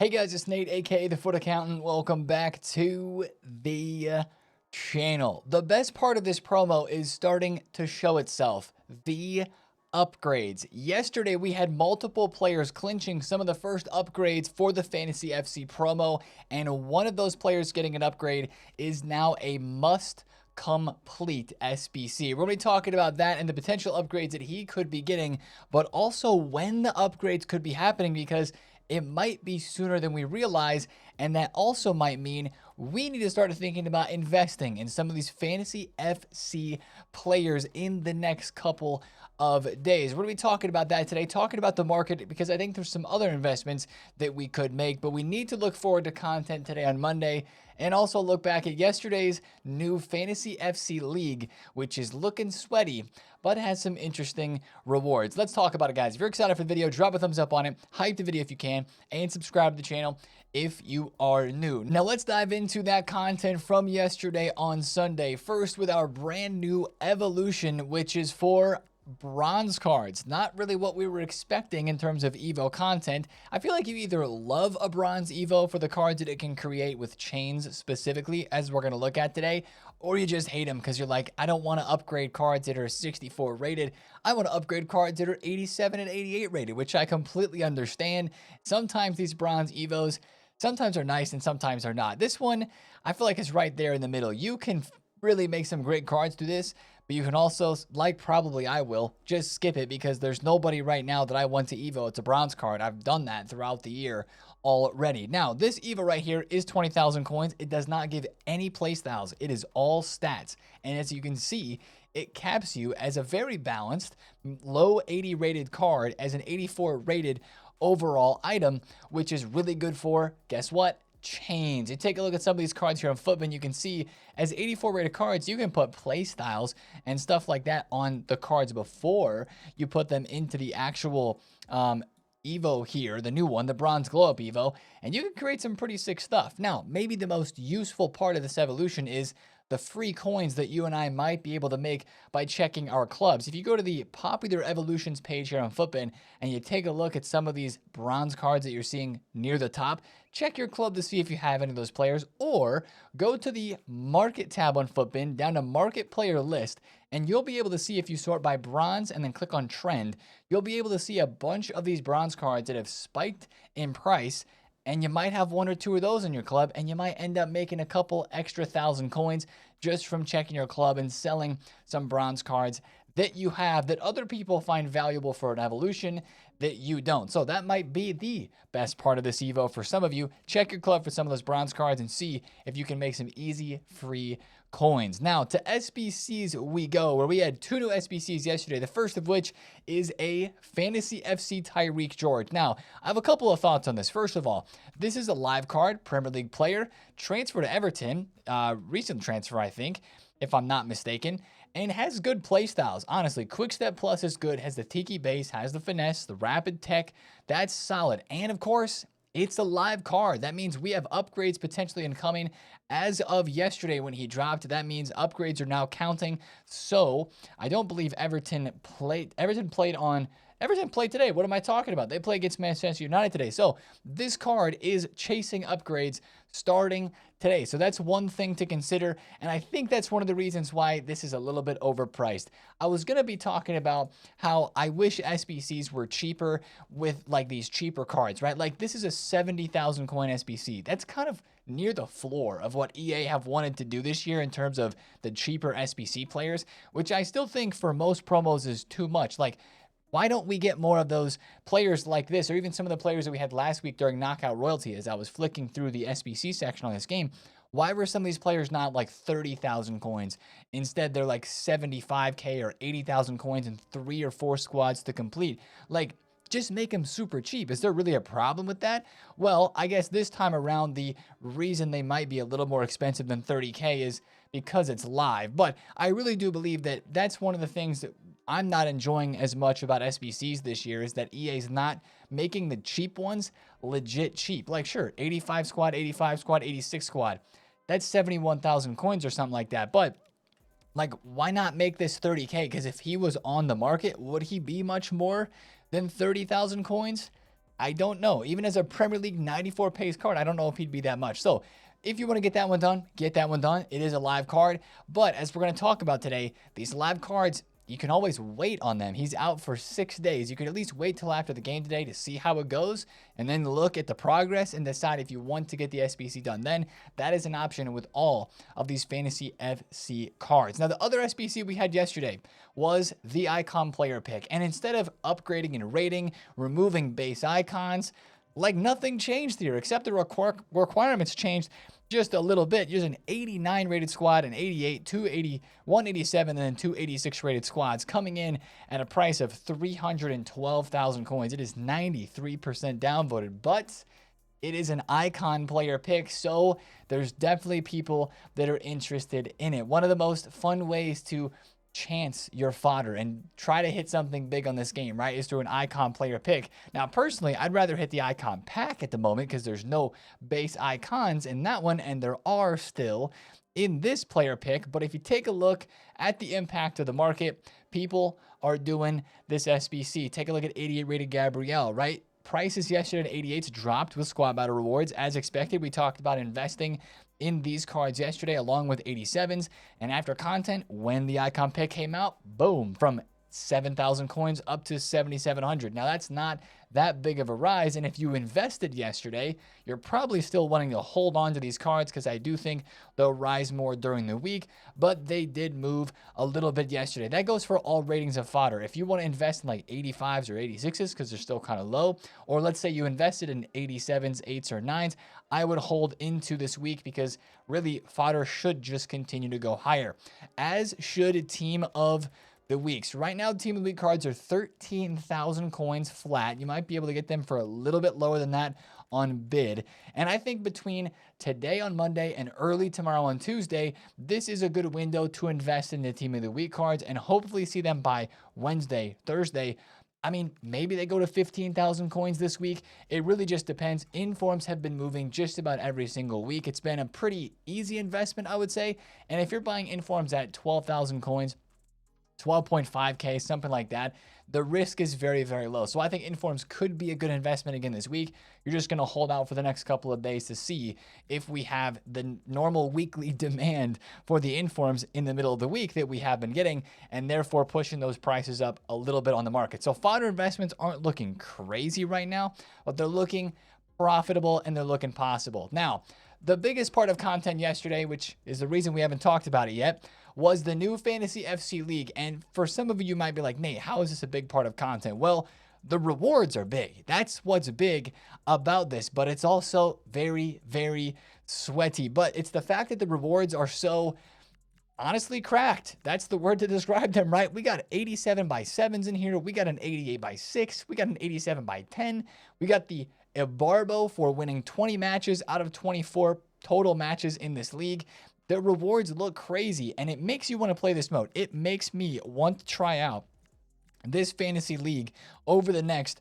Hey guys, it's Nate, aka TheFutAccountant. Welcome back to the channel. The best part of this promo is starting to show itself. The upgrades. Yesterday, we had multiple players clinching some of the first upgrades for the Fantasy FC promo, and one of those players getting an upgrade is now a must complete SBC. We're going to be talking about that and the potential upgrades that he could be getting, but also when the upgrades could be happening, because it might be sooner than we realize, and that also might mean we need to start thinking about investing in some of these Fantasy FC players in the next couple of days. We're going to be talking about that today, talking about the market, because I think there's some other investments that we could make, but we need to look forward to content today on Monday, and also look back at yesterday's new Fantasy FC League, which is looking sweaty, but has some interesting rewards. Let's talk about it, guys. If you're excited for the video, drop a thumbs up on it, hype the video if you can, and subscribe to the channel if you are new. Now let's dive into that content from yesterday on Sunday. First with our brand new evolution, which is for bronze cards. Not really what we were expecting in terms of Evo content. I feel like you either love a bronze Evo for the cards that it can create with chains specifically, as we're going to look at today, or you just hate them because you're like, I don't want to upgrade cards that are 64 rated. I want to upgrade cards that are 87 and 88 rated, which I completely understand. Sometimes these bronze Evos sometimes are nice and sometimes are not. This one, I feel like is right there in the middle. You can really make some great cards through this, but you can also, like probably I will, just skip it because there's nobody right now that I want to Evo. It's a bronze card. I've done that throughout the year already. Now, this Evo right here is 20,000 coins. It does not give any playstyles. It is all stats. And as you can see, it caps you as a very balanced, low 80 rated card as an 84 rated overall item, which is really good for, guess what? Chains. You take a look at some of these cards here on Footman, you can see as 84 rated cards, you can put play styles and stuff like that on the cards before you put them into the actual Evo here, the new one, the bronze glow up Evo, and you can create some pretty sick stuff. Now, maybe the most useful part of this evolution is the free coins that you and I might be able to make by checking our clubs. If you go to the popular evolutions page here on Footbin and you take a look at some of these bronze cards that you're seeing near the top, check your club to see if you have any of those players, or go to the market tab on Footbin down to market player list, and you'll be able to see, if you sort by bronze and then click on trend, you'll be able to see a bunch of these bronze cards that have spiked in price. And you might have one or two of those in your club, and you might end up making a couple extra 1,000 coins just from checking your club and selling some bronze cards that you have that other people find valuable for an evolution that you don't. So that might be the best part of this Evo for some of you. Check your club for some of those bronze cards and see if you can make some easy free coins. Now to SBCs we go, where we had two new SBCs yesterday. The first of which is a Fantasy FC Tyrique George. Now, I have a couple of thoughts on this. First of all, this is a live card, Premier League player, transfer to Everton, recent transfer, I think, if I'm not mistaken, and has good play styles. Honestly, Quick Step Plus is good, has the Tyrique base, has the finesse, the rapid tech. That's solid. And of course, it's a live card. That means we have upgrades potentially incoming as of yesterday when he dropped. That means upgrades are now counting. So I don't believe Everton played today. What am I talking about? They play against Manchester United today. So this card is chasing upgrades starting today. So that's one thing to consider. And I think that's one of the reasons why this is a little bit overpriced. I was going to be talking about how I wish SBCs were cheaper with like these cheaper cards, right? Like this is a 70,000 coin SBC. That's kind of near the floor of what EA have wanted to do this year in terms of the cheaper SBC players, which I still think for most promos is too much. Like, why don't we get more of those players like this, or even some of the players that we had last week during Knockout Royalty as I was flicking through the SBC section on this game? Why were some of these players not like 30,000 coins? Instead, they're like 75K or 80,000 coins and 3 or 4 squads to complete. Like, just make them super cheap. Is there really a problem with that? Well, I guess this time around, the reason they might be a little more expensive than 30K is because it's live. But I really do believe that that's one of the things that I'm not enjoying as much about SBCs this year, is that EA is not making the cheap ones legit cheap. Like, sure, 85 squad, 86 squad. That's 71,000 coins or something like that. But like, why not make this 30K? Because if he was on the market, would he be much more than 30,000 coins? I don't know. Even as a Premier League 94 pace card, I don't know if he'd be that much. So if you want to get that one done, get that one done. It is a live card. But as we're going to talk about today, these live cards, you can always wait on them. He's out for 6 days. You can at least wait till after the game today to see how it goes and then look at the progress and decide if you want to get the SBC done. Then that is an option with all of these Fantasy FC cards. Now, the other SBC we had yesterday was the icon player pick. And instead of upgrading and rating, removing base icons, like nothing changed here except the requirements changed just a little bit. There's an 89 rated squad, an 88, 280, 187, and then 286 rated squads coming in at a price of 312,000 coins. It is 93% downvoted, but it is an icon player pick, so there's definitely people that are interested in it. One of the most fun ways to chance your fodder and try to hit something big on this game, right, is through an icon player pick. Now, personally, I'd rather hit the icon pack at the moment because there's no base icons in that one, and there are still in this player pick. But if you take a look at the impact of the market, people are doing this SBC. Take a look at 88 rated Gabriel, right? Prices yesterday at 88s dropped with squad battle rewards. As expected, we talked about investing in these cards yesterday along with 87s, and after content, when the icon pick came out, boom, from 7,000 coins up to 7,700. Now that's not that big of a rise, and if you invested yesterday, you're probably still wanting to hold on to these cards because I do think they'll rise more during the week, but they did move a little bit yesterday. That goes for all ratings of fodder. If you want to invest in like 85s or 86s because they're still kind of low, or let's say you invested in 87s, 8s, or 9s, I would hold into this week because really fodder should just continue to go higher, as should a team of the weeks. Right now, team of the week cards are 13,000 coins flat. You might be able to get them for a little bit lower than that on bid. And I think between today on Monday and early tomorrow on Tuesday, this is a good window to invest in the team of the week cards and hopefully see them by Wednesday, Thursday. I mean, maybe they go to 15,000 coins this week. It really just depends. Informs have been moving just about every single week. It's been a pretty easy investment, I would say. And if you're buying informs at 12,000 coins, 12.5K, something like that, the risk is very, very low. So I think informs could be a good investment again this week. You're just going to hold out for the next couple of days to see if we have the normal weekly demand for the informs in the middle of the week that we have been getting, and therefore pushing those prices up a little bit on the market. So fodder investments aren't looking crazy right now, but they're looking profitable and they're looking possible. Now, the biggest part of content yesterday, which is the reason we haven't talked about it yet, was the new Fantasy FC League. And for some of you might be like, Nate, how is this a big part of content? Well, the rewards are big. That's what's big about this, but it's also very, very sweaty. But it's the fact that the rewards are so honestly cracked. That's the word to describe them, right? We got 87 by 7s in here. We got an 88 by 6. We got an 87 by 10. We got the Ibarbo for winning 20 matches out of 24 total matches in this league. The rewards look crazy, and it makes you want to play this mode. It makes me want to try out this fantasy league over the next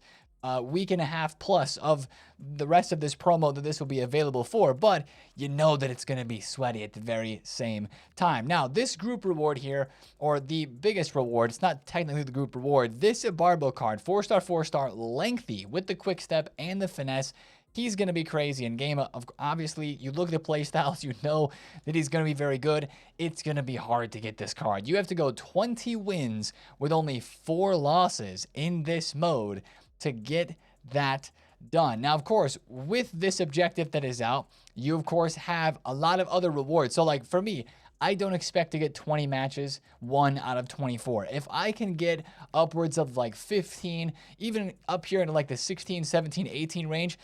week and a half plus of the rest of this promo that this will be available for, but you know that it's going to be sweaty at the very same time. Now, this group reward here, or the biggest reward, it's not technically the group reward, this Ibarbo card, 4-star, 4-star, lengthy with the quick step and the finesse. He's going to be crazy in game. Obviously, you look at the play styles, you know that he's going to be very good. It's going to be hard to get this card. You have to go 20 wins with only 4 losses in this mode to get that done. Now, of course, with this objective that is out, you, of course, have a lot of other rewards. So, like, for me, I don't expect to get 20 matches, 1 out of 24. If I can get upwards of, like, 15, even up here in, like, the 16, 17, 18 range,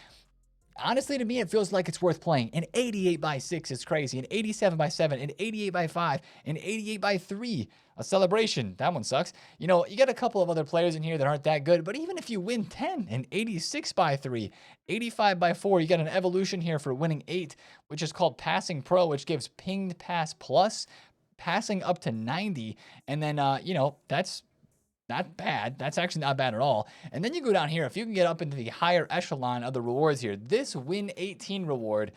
honestly, to me, it feels like it's worth playing. An 88 by 6 is crazy. An 87 by 7, an 88 by 5, an 88 by 3. A celebration. That one sucks. You know, you got a couple of other players in here that aren't that good, but even if you win 10, an 86 by 3, 85 by 4, you got an evolution here for winning 8, which is called Passing Pro, which gives pinged pass plus, passing up to 90, and then, you know, that's not bad. That's actually not bad at all. And then you go down here. If you can get up into the higher echelon of the rewards here, this win 18 reward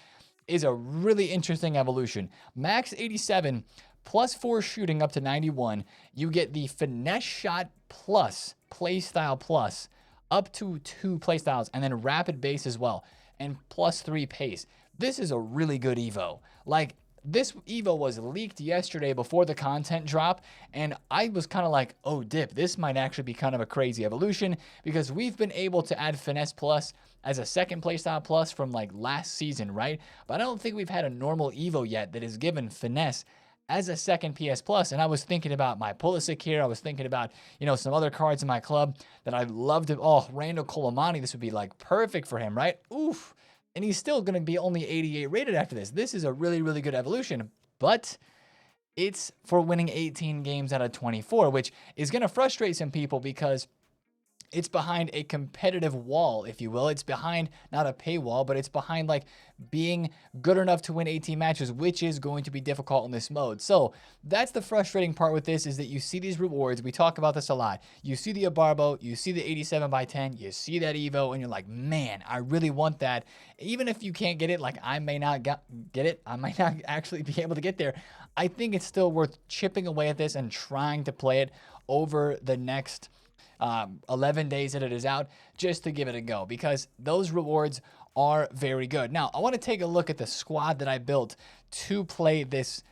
is a really interesting evolution. Max 87 plus 4 shooting up to 91. You get the finesse shot plus, play style plus up to 2 playstyles, and then rapid base as well, and +3 pace. This is a really good Evo. Like, this Evo was leaked yesterday before the content drop, and I was kind of like, oh dip, this might actually be kind of a crazy evolution, because we've been able to add Finesse Plus as a second playstyle plus from like last season, right? But I don't think we've had a normal Evo yet that has given Finesse as a second PS Plus. And I was thinking about my Pulisic here. I was thinking about, some other cards in my club that I'd love to. Oh, Randall Colomani, this would be like perfect for him, right? Oof. And he's still going to be only 88 rated after this. This is a really, really good evolution, but it's for winning 18 games out of 24, which is going to frustrate some people because it's behind a competitive wall, if you will. It's behind not a paywall, but it's behind like being good enough to win 18 matches, which is going to be difficult in this mode. So that's the frustrating part with this, is that you see these rewards. We talk about this a lot. You see the Abarbo, you see the 87x10, you see that Evo, and you're like, man, I really want that. Even if you can't get it, like I may not get it, I might not actually be able to get there. I think it's still worth chipping away at this and trying to play it over the next 11 days that it is out, just to give it a go, because those rewards are very good. Now, I want to take a look at the squad that I built to play this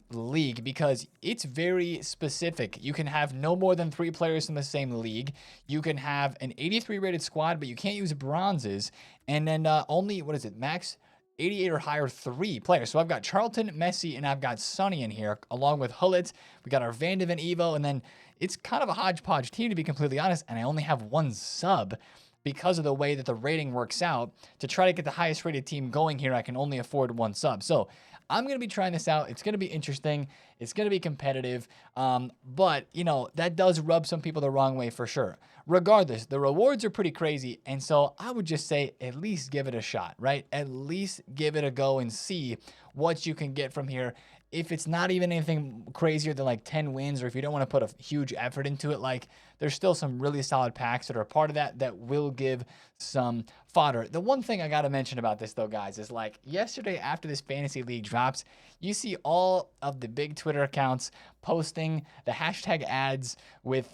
league, because it's very specific. You can have no more than 3 players in the same league. You can have an 83 rated squad, but you can't use bronzes. And then only, what is it, max 88 or higher 3 players. So I've got Charlton, Messi, and I've got Sonny in here, along with Hullets. We got our Van de Ven Evo, and then it's kind of a hodgepodge team, to be completely honest, and I only have 1 sub because of the way that the rating works out. To try to get the highest rated team going here, I can only afford 1 sub. So I'm going to be trying this out. It's going to be interesting. It's going to be competitive. But, that does rub some people the wrong way for sure. Regardless, the rewards are pretty crazy. And so I would just say at least give it a shot, right? At least give it a go and see what you can get from here. If it's not even anything crazier than like 10 wins, or if you don't want to put a huge effort into it, like there's still some really solid packs that are part of that will give some fodder. The one thing I got to mention about this though, guys, is like yesterday after this fantasy league drops, you see all of the big Twitter accounts posting the hashtag ads with,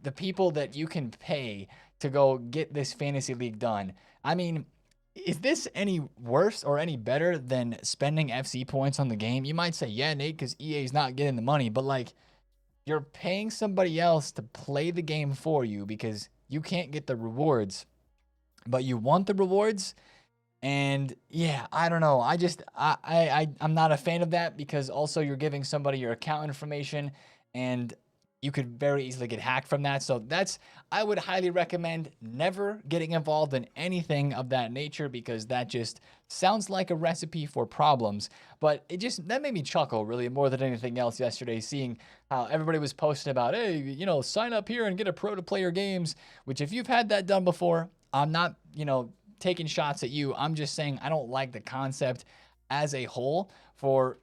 the people that you can pay to go get this fantasy league done. I mean, is this any worse or any better than spending FC points on the game? You might say, yeah, Nate, because EA's not getting the money, but like you're paying somebody else to play the game for you because you can't get the rewards, but you want the rewards. And yeah, I don't know. I'm not a fan of that, because also you're giving somebody your account information, and you could very easily get hacked from that. So I would highly recommend never getting involved in anything of that nature, because that just sounds like a recipe for problems. But that made me chuckle really more than anything else yesterday, seeing how everybody was posting about, hey, sign up here and get a pro to play your games, which if you've had that done before, I'm not, taking shots at you. I'm just saying I don't like the concept as a whole for,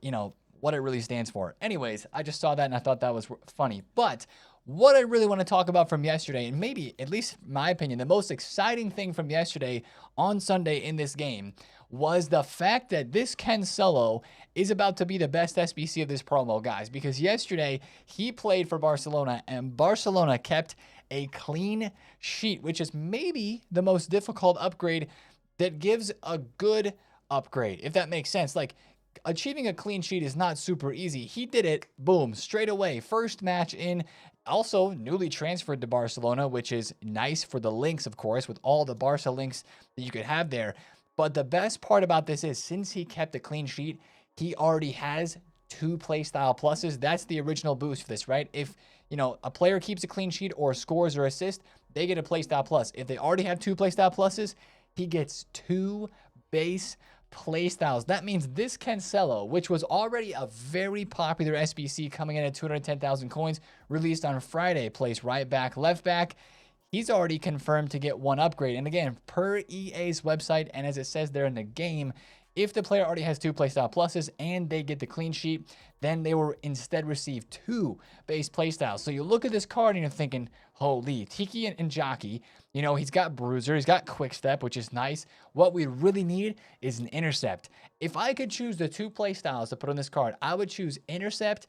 what it really stands for. Anyways, I just saw that and I thought that was funny. But what I really want to talk about from yesterday, and maybe, at least in my opinion, the most exciting thing from yesterday on Sunday in this game, was the fact that this Cancelo is about to be the best SBC of this promo, guys. Because yesterday, he played for Barcelona, and Barcelona kept a clean sheet, which is maybe the most difficult upgrade that gives a good upgrade, if that makes sense. Like, achieving a clean sheet is not super easy. He did it, boom, straight away. First match in, also newly transferred to Barcelona, which is nice for the links, of course, with all the Barca links that you could have there. But the best part about this is, since he kept a clean sheet, he already has 2 playstyle pluses. That's the original boost for this, right? If, a player keeps a clean sheet or scores or assists, they get a playstyle plus. If they already have 2 playstyle pluses, he gets 2 base playstyles. That means this Cancelo, which was already a very popular SBC coming in at 210,000 coins, released on Friday, plays right back, left back. He's already confirmed to get 1 upgrade. And again, per EA's website, and as it says there in the game, if the player already has 2 playstyle pluses and they get the clean sheet, then they will instead receive 2 base playstyles. So you look at this card and you're thinking, holy, Tiki and Jockey, he's got Bruiser, he's got Quick Step, which is nice. What we really need is an Intercept. If I could choose the 2 playstyles to put on this card, I would choose Intercept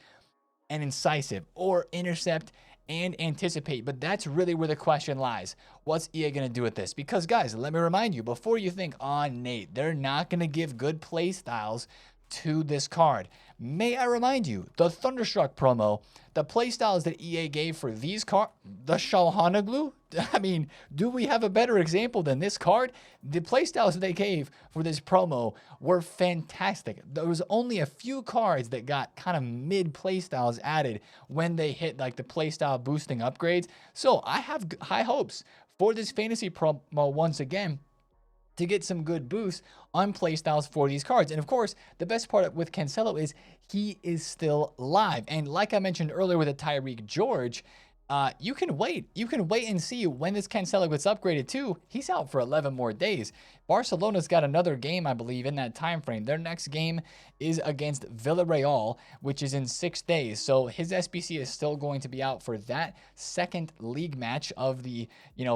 and Incisive, or Intercept and anticipate. But that's really where the question lies. What's EA going to do with this? Because, guys, let me remind you, before you think, oh, Nate, they're not going to give good play styles to this card. May I remind you, the Thunderstruck promo, the playstyles that EA gave for these cards, the Shalhanaglu, I mean, do we have a better example than this card? The playstyles that they gave for this promo were fantastic. There was only a few cards that got kind of mid playstyles added when they hit like the playstyle boosting upgrades. So I have high hopes for this fantasy promo once again, to get some good boosts on playstyles for these cards. And of course, the best part with Cancelo is he is still live. And like I mentioned earlier with the Tyrique George, you can wait. You can wait and see when this Cancelo gets upgraded too. He's out for 11 more days. Barcelona's got another game, I believe, in that time frame. Their next game is against Villarreal, which is in 6 days. So his SBC is still going to be out for that second league match of the,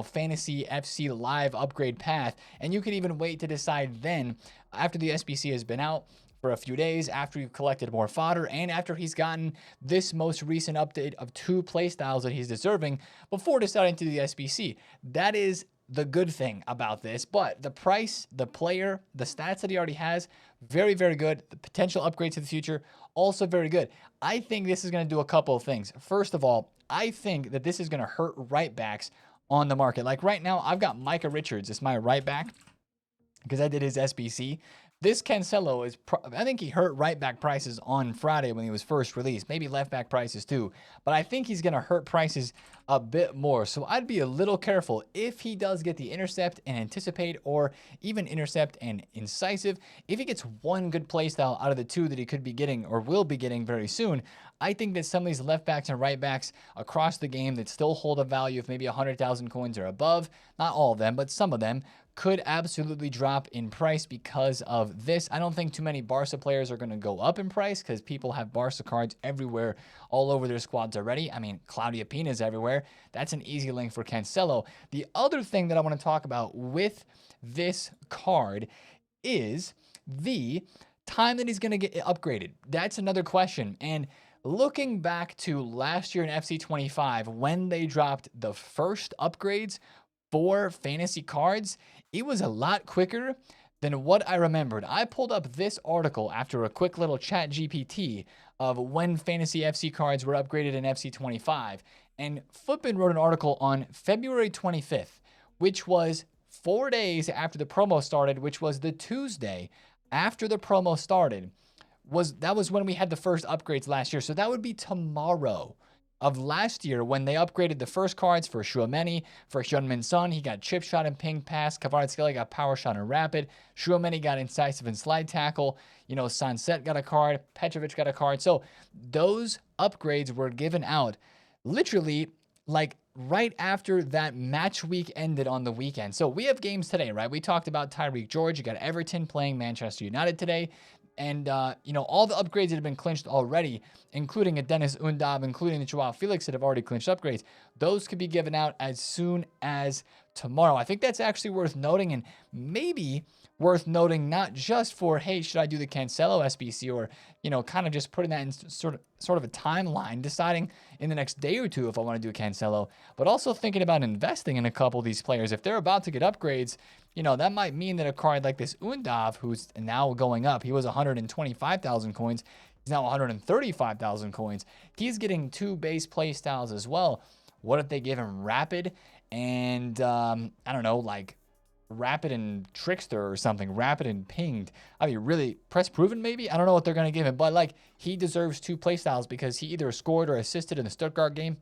Fantasy FC Live upgrade path. And you can even wait to decide then, after the SBC has been out for a few days, after you've collected more fodder, and after he's gotten this most recent update of 2 playstyles that he's deserving before deciding to do the SBC. That is the good thing about this. But the price, the player, the stats that he already has, very, very good. The potential upgrades to the future, also very good. I think this is going to do a couple of things. First of all, I think that this is going to hurt right backs on the market. Like right now, I've got Micah Richards as my right back because I did his SBC. This Cancelo is, I think he hurt right back prices on Friday when he was first released, maybe left back prices too, but I think he's going to hurt prices a bit more. So I'd be a little careful if he does get the intercept and anticipate, or even intercept and incisive. If he gets one good playstyle out of the 2 that he could be getting or will be getting very soon, I think that some of these left backs and right backs across the game that still hold a value of maybe 100,000 coins or above, not all of them, but some of them, could absolutely drop in price because of this. I don't think too many Barca players are going to go up in price because people have Barca cards everywhere, all over their squads already. I mean, Claudia Pina's everywhere. That's an easy link for Cancelo. The other thing that I want to talk about with this card is the time that he's going to get upgraded. That's another question. And looking back to last year in FC 25, when they dropped the first upgrades for fantasy cards, it was a lot quicker than what I remembered. I pulled up this article after a quick little chat GPT of when fantasy FC cards were upgraded in FC 25. And Footbin wrote an article on February 25th, which was 4 days after the promo started, which was the Tuesday after the promo started. That was when we had the first upgrades last year. So that would be tomorrow of last year when they upgraded the first cards for Tchouaméni, for Heung-min Son. He got chip shot and ping pass. Kvaratskhelia got power shot and rapid. Tchouaméni got incisive and slide tackle. Sanset got a card. Petrovic got a card. So those upgrades were given out literally like right after that match week ended on the weekend. So we have games today, right? We talked about Tyrique George. You got Everton playing Manchester United today. And, all the upgrades that have been clinched already, including a Dennis Undav, including the Joao Felix that have already clinched upgrades, those could be given out as soon as tomorrow. I think that's actually worth noting, and maybe worth noting not just for, hey, should I do the Cancelo SBC, or, kind of just putting that in sort of a timeline, deciding in the next day or two if I want to do a Cancelo, but also thinking about investing in a couple of these players. If they're about to get upgrades, that might mean that a card like this Undav, who's now going up, he was 125,000 coins, he's now 135,000 coins. He's getting 2 base play styles as well. What if they give him Rapid and, Rapid and Trickster or something, Rapid and Pinged? I mean, really, Press Proven maybe? I don't know what they're going to give him, but he deserves 2 playstyles because he either scored or assisted in the Stuttgart game.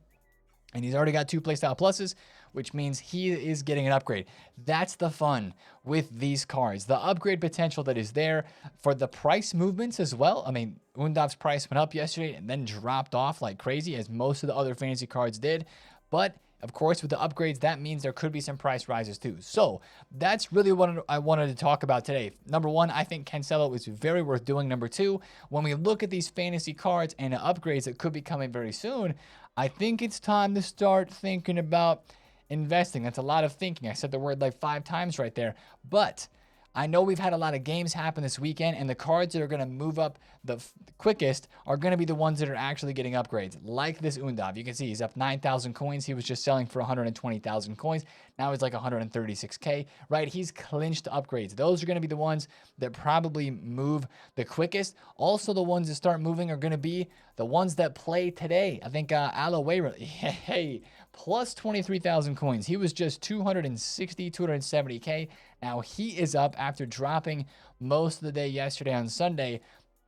And he's already got 2 playstyle pluses, which means he is getting an upgrade. That's the fun with these cards. The upgrade potential that is there for the price movements as well. I mean, Undav's price went up yesterday and then dropped off like crazy, as most of the other fantasy cards did. But of course, with the upgrades, that means there could be some price rises too. So that's really what I wanted to talk about today. Number 1, I think Cancelo is very worth doing. Number 2, when we look at these fantasy cards and the upgrades that could be coming very soon, I think it's time to start thinking about investing. That's a lot of thinking. I said the word like 5 times right there. But I know we've had a lot of games happen this weekend, and the cards that are going to move up the quickest are going to be the ones that are actually getting upgrades, like this Undav. You can see he's up 9,000 coins. He was just selling for 120,000 coins. Now he's like 136K, right? He's clinched upgrades. Those are going to be the ones that probably move the quickest. Also, the ones that start moving are going to be the ones that play today. I think Aloe, hey, plus 23,000 coins. He was just 260, 270K. Now he is up after dropping most of the day yesterday on Sunday.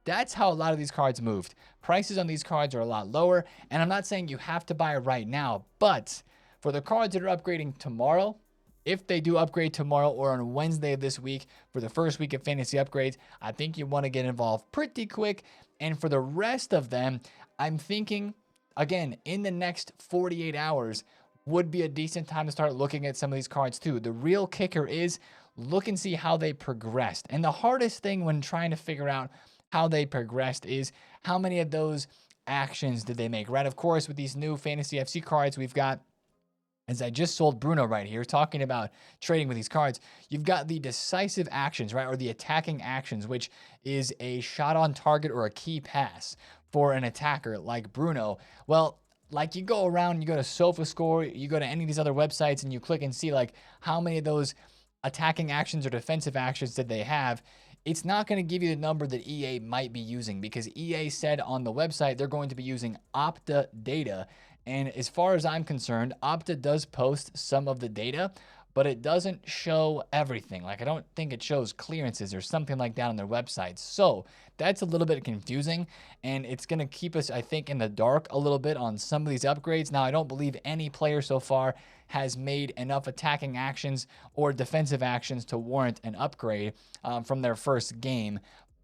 That's how a lot of these cards moved. Prices on these cards are a lot lower, and I'm not saying you have to buy it right now, but for the cards that are upgrading tomorrow, if they do upgrade tomorrow or on Wednesday of this week for the first week of fantasy upgrades, I think you want to get involved pretty quick. And for the rest of them, I'm thinking, again, in the next 48 hours would be a decent time to start looking at some of these cards too. The real kicker is look and see how they progressed. And the hardest thing when trying to figure out how they progressed is how many of those actions did they make, right? Of course, with these new Fantasy FC cards, we've got, as I just sold Bruno right here, talking about trading with these cards, you've got the decisive actions, right? Or the attacking actions, which is a shot on target or a key pass for an attacker like Bruno. Well, like you go around, you go to SofaScore, you go to any of these other websites and you click and see like how many of those attacking actions or defensive actions did they have. It's not going to give you the number that EA might be using because EA said on the website they're going to be using Opta data. And as far as I'm concerned, Opta does post some of the data, but it doesn't show everything. Like I don't think it shows clearances or something like that on their website. So that's a little bit confusing, and it's going to keep us, I think, in the dark a little bit on some of these upgrades. Now, I don't believe any player so far has made enough attacking actions or defensive actions to warrant an upgrade from their first game.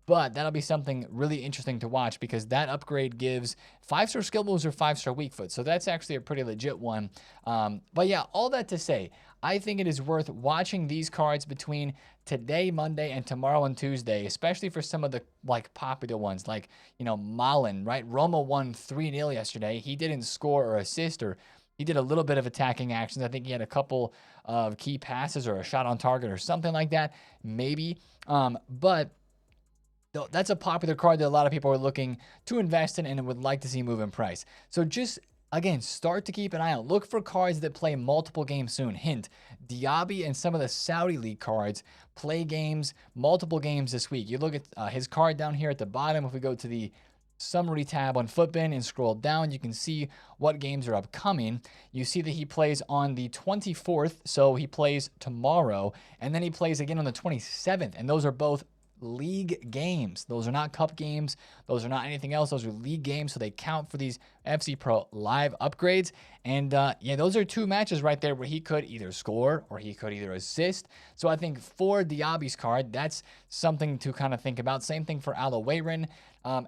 But that'll be something really interesting to watch because that upgrade gives 5-star skill moves or 5-star weak foot. So that's actually a pretty legit one. But yeah, all that to say, I think it is worth watching these cards between today, Monday, and tomorrow and Tuesday, especially for some of the like popular ones like, you know, Malin, right? Roma won 3-0 yesterday. He didn't score or assist, or he did a little bit of attacking actions. I think he had a couple of key passes or a shot on target or something like that, maybe. But that's a popular card that a lot of people are looking to invest in and would like to see move in price. So just, again, start to keep an eye out. Look for cards that play multiple games soon. Hint, Diaby and some of the Saudi League cards play games, multiple games this week. You look at his card down here at the bottom. If we go to the summary tab on Futbin and scroll down, you can see what games are upcoming. You see that he plays on the 24th, so he plays tomorrow, and then he plays again on the 27th, and those are both league games. Those are not cup games. Those are not anything else. Those are league games, so they count for these FC Pro live upgrades. And yeah, those are two matches right there where he could either score or he could either assist. So I think for Diaby's card, that's something to kind of think about. Same thing for Aloe.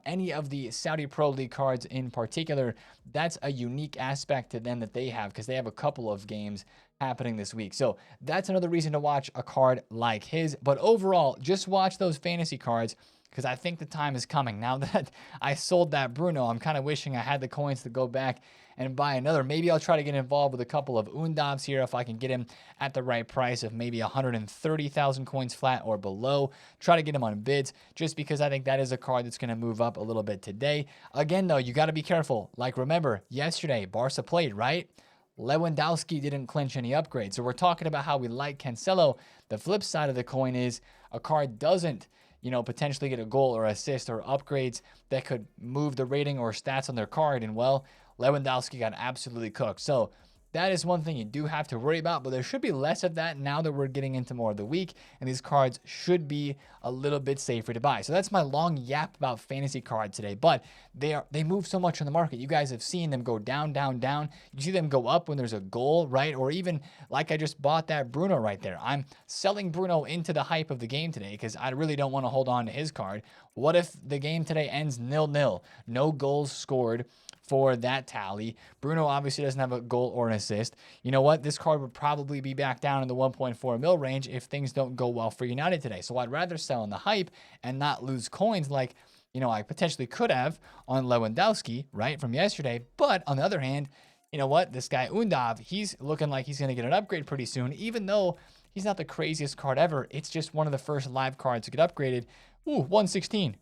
Any of the Saudi Pro League cards in particular, that's a unique aspect to them that they have because they have a couple of games happening this week. So that's another reason to watch a card like his. But overall, just watch those fantasy cards because I think the time is coming. Now that I sold that Bruno, I'm kind of wishing I had the coins to go back and buy another. Maybe I'll try to get involved with a couple of Undavs here if I can get him at the right price of maybe 130,000 coins flat or below. Try to get him on bids just because I think that is a card that's going to move up a little bit today. Again, though, you got to be careful. Like, remember, yesterday, Barca played, right? Lewandowski didn't clinch any upgrades. So we're talking about how we like Cancelo. The flip side of the coin is a card doesn't, you know, potentially get a goal or assist or upgrades that could move the rating or stats on their card. And well, Lewandowski got absolutely cooked. So that is one thing you do have to worry about, but there should be less of that now that we're getting into more of the week, and these cards should be a little bit safer to buy. So that's my long yap about fantasy cards today, but they move so much in the market. You guys have seen them go down, down, down. You see them go up when there's a goal, right? Or even like I just bought that Bruno right there. I'm selling Bruno into the hype of the game today because I really don't want to hold on to his card. What if the game today ends 0-0? No goals scored for that tally. Bruno obviously doesn't have a goal or an assist. You know what? This card would probably be back down in the 1.4 mil range if things don't go well for United today. So I'd rather sell in the hype and not lose coins like, you know, I potentially could have on Lewandowski, right, from yesterday. But on the other hand, you know what? This guy Undav, he's looking like he's going to get an upgrade pretty soon, even though He's not the craziest card ever. It's just one of the first live cards to get upgraded. Ooh, 116.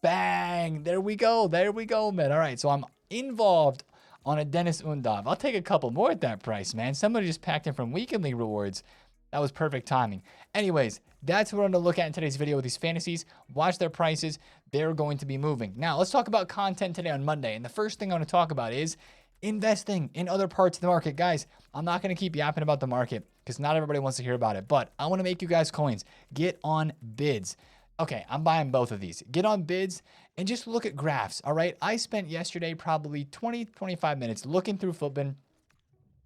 Bang. There we go. There we go, man. All right, so I'm involved on a Dennis Undav. I'll take a couple more at that price, man. Somebody just packed in from Weekend League rewards. That was perfect timing. Anyways, that's what I'm going to look at in today's video with these fantasies. Watch their prices. They're going to be moving. Now, let's talk about content today on Monday. And the first thing I want to talk about is investing in other parts of the market. Guys, I'm not going to keep yapping about the market because not everybody wants to hear about it. But I want to make you guys coins. Get on bids. Okay, I'm buying both of these. Get on bids and just look at graphs, all right? I spent yesterday probably 20-25 minutes looking through FutBin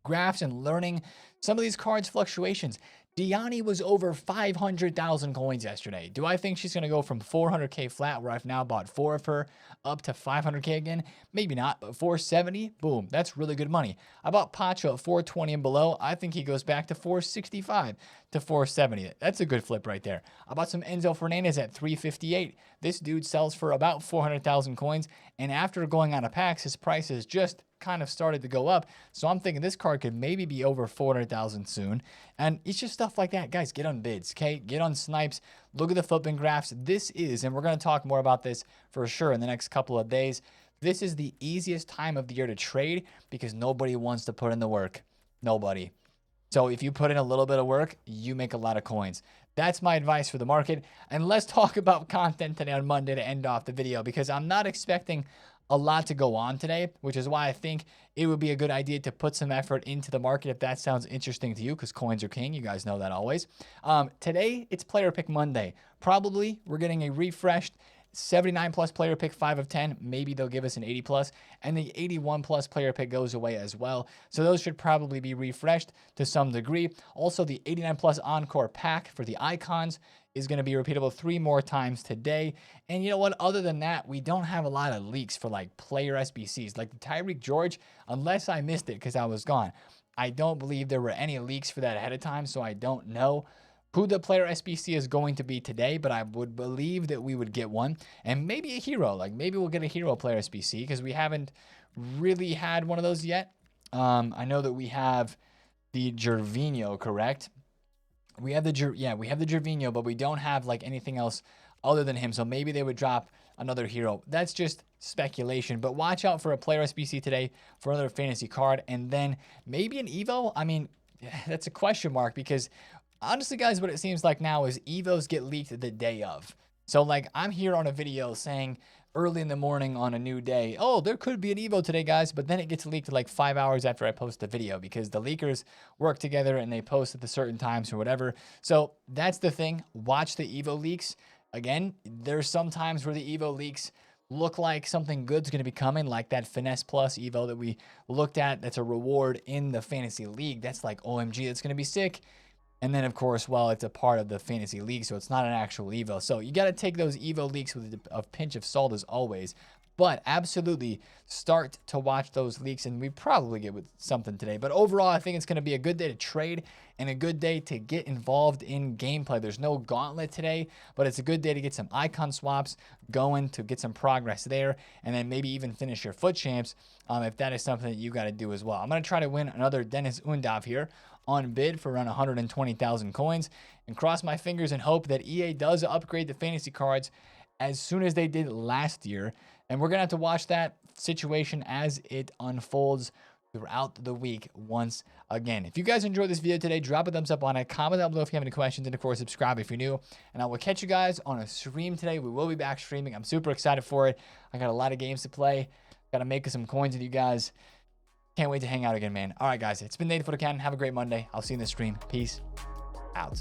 graphs and learning some of these cards' fluctuations. Diani was over 500,000 coins yesterday. Do I think she's going to go from 400K flat, where I've now bought 4 of her, up to 500K again? Maybe not, but 470, boom, that's really good money. I bought Pacho at 420 and below. I think he goes back to 465 to 470. That's a good flip right there. I bought some Enzo Fernandez at 358. This dude sells for about 400,000 coins, and after going out of packs, his price has just kind of started to go up. So I'm thinking this card could maybe be over 400,000 soon. And it's just stuff like that. Guys, get on bids, okay? Get on snipes. Look at the FutBin graphs. This is, and we're going to talk more about this for sure in the next couple of days, this is the easiest time of the year to trade because nobody wants to put in the work. Nobody. So if you put in a little bit of work, you make a lot of coins. That's my advice for the market. And let's talk about content today on Monday to end off the video, because I'm not expecting a lot to go on today, which is why I think it would be a good idea to put some effort into the market if that sounds interesting to you, because coins are king. You guys know that always. Today, it's Player Pick Monday. Probably we're getting a refreshed 79 plus player pick 5 of 10. Maybe they'll give us an 80 plus, and the 81 plus player pick goes away as well. So those should probably be refreshed to some degree. Also, the 89 plus encore pack for the icons is going to be repeatable 3 more times today. And you know what? Other than that, we don't have a lot of leaks for like player SBCs. Like the Tyrique George, unless I missed it because I was gone, I don't believe there were any leaks for that ahead of time, so I don't know who the player SBC is going to be today, but I would believe that we would get one. And maybe a hero. Like maybe we'll get a hero player SBC because we haven't really had one of those yet. I know that we have the Gervinho, correct? We have the Gervinho, but we don't have like anything else other than him. So maybe they would drop another hero. That's just speculation, but watch out for a player SBC today for another fantasy card. And then maybe an Evo. I mean, that's a question mark because honestly, guys, what it seems like now is Evos get leaked the day of. So like I'm here on a video saying early in the morning on a new day, oh, there could be an Evo today, guys, but then it gets leaked like 5 hours after I post the video because the leakers work together and they post at the certain times or whatever. So that's the thing. Watch the Evo leaks. Again, there's some times where the Evo leaks look like something good's going to be coming, like that Finesse Plus Evo that we looked at. That's a reward in the fantasy league. That's like, OMG, that's going to be sick. And then, of course, well, it's a part of the fantasy league, so it's not an actual Evo. So you got to take those Evo leaks with a pinch of salt as always. But absolutely start to watch those leaks, and we probably get with something today. But overall, I think it's going to be a good day to trade and a good day to get involved in gameplay. There's no gauntlet today, but it's a good day to get some icon swaps going, to get some progress there, and then maybe even finish your FUT champs if that is something that you got to do as well. I'm going to try to win another Dennis Undav here on bid for around 120,000 coins, and cross my fingers and hope that EA does upgrade the fantasy cards as soon as they did last year. And we're going to have to watch that situation as it unfolds throughout the week once again. If you guys enjoyed this video today, drop a thumbs up on it. Comment down below if you have any questions. And of course, subscribe if you're new. And I will catch you guys on a stream today. We will be back streaming. I'm super excited for it. I got a lot of games to play. Got to make some coins with you guys. Can't wait to hang out again, man. All right, guys. It's been TheFutAccountant. Have a great Monday. I'll see you in the stream. Peace out.